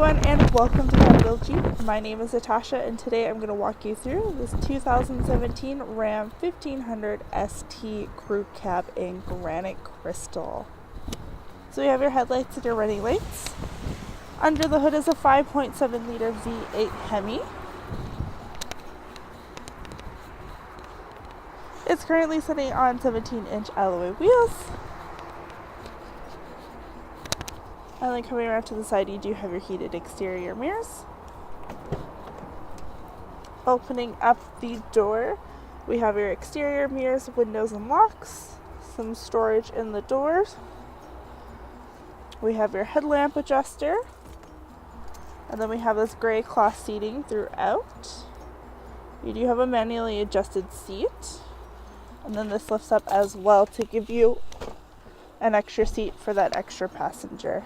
everyone, and welcome to Capital Jeep. My name is Natasha, and today I'm going to walk you through this 2017 Ram 1500 ST Crew Cab in Granite Crystal. So you have your headlights and your running lights. Under the hood is a 5.7 liter V8 Hemi. It's currently sitting on 17-inch alloy wheels. And then coming around to the side, you do have your heated exterior mirrors. Opening up the door, we have your exterior mirrors, windows, and locks. Some storage in the doors. We have your headlamp adjuster. And then we have this gray cloth seating throughout. You do have a manually adjusted seat. And then this lifts up as well to give you an extra seat for that extra passenger.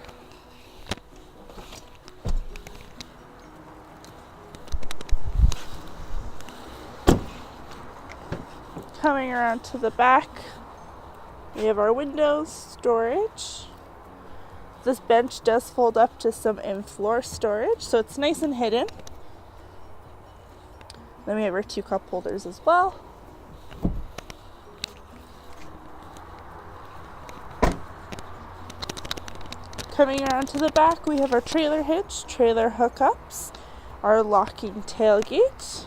Coming around to the back, we have our windows, storage. This bench does fold up to some in-floor storage, so it's nice and hidden. Then we have our 2 cup holders as well. Coming around to the back, we have our trailer hitch, trailer hookups, our locking tailgate.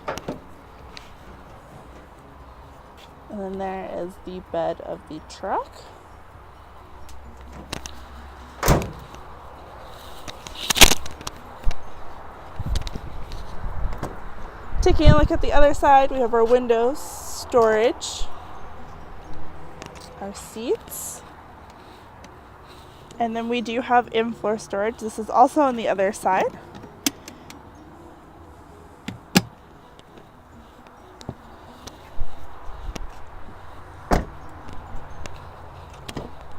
And then there is the bed of the truck. Taking a look at the other side, we have our windows, storage, our seats, and then we do have in-floor storage. This is also on the other side.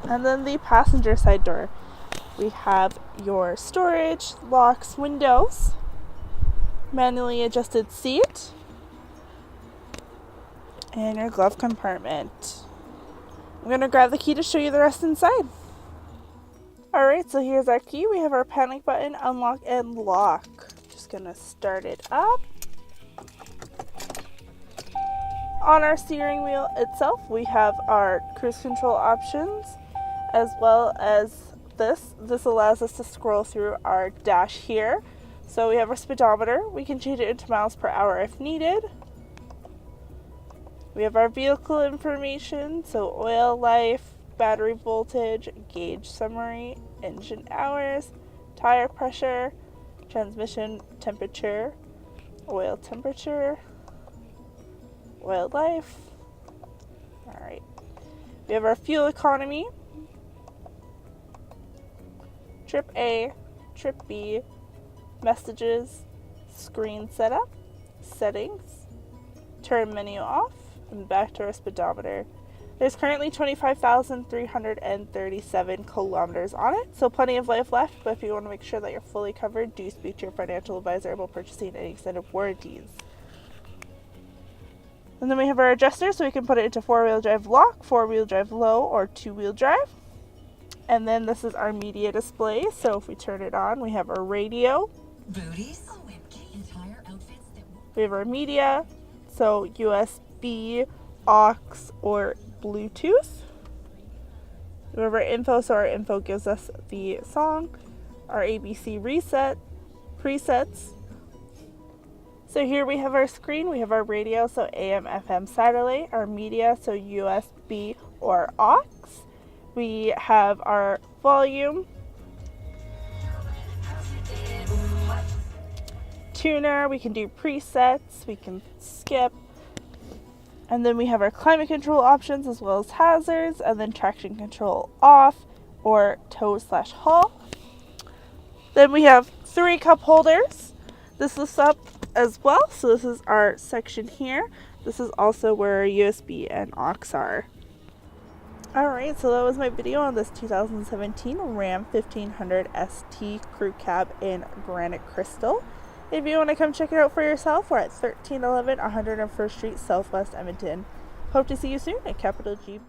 And then the passenger side door, we have your storage, locks, windows, manually adjusted seat, and your glove compartment. I'm going to grab the key to show you the rest inside. Alright, so here's our key. We have our panic button, unlock, and lock. Just going to start it up. On our steering wheel itself, we have our cruise control options, as well as this allows us to scroll through our dash here. So we have our speedometer. We can change it into miles per hour if needed. We have our vehicle information, so oil life, battery voltage, gauge summary, engine hours, tire pressure, transmission temperature, oil temperature, oil life. Alright. We have our fuel economy, trip A, trip B, messages, screen setup, settings, turn menu off, and back to our speedometer. There's currently 25,337 kilometers on it, so plenty of life left, but if you want to make sure that you're fully covered, do speak to your financial advisor about purchasing any extended warranties. And then we have our adjuster, so we can put it into 4-wheel drive lock, 4-wheel drive low, or 2-wheel drive. And then this is our media display, so if we turn it on, we have our radio. Booties. We have our media, so USB, aux, or Bluetooth. We have our info, so our info gives us the song, our ABC reset, presets. So here we have our screen, we have our radio, so AM, FM, satellite, our media, so USB or aux. We have our volume, tuner, we can do presets, we can skip, and then we have our climate control options as well as hazards, and then traction control off or tow/haul. Then we have 3 cup holders. This lifts up as well, so this is our section here. This is also where our USB and aux are. Alright, so that was my video on this 2017 Ram 1500 ST Crew Cab in Granite Crystal. If you want to come check it out for yourself, we're at 1311 101st Street, Southwest Edmonton. Hope to see you soon at Capital Jeep.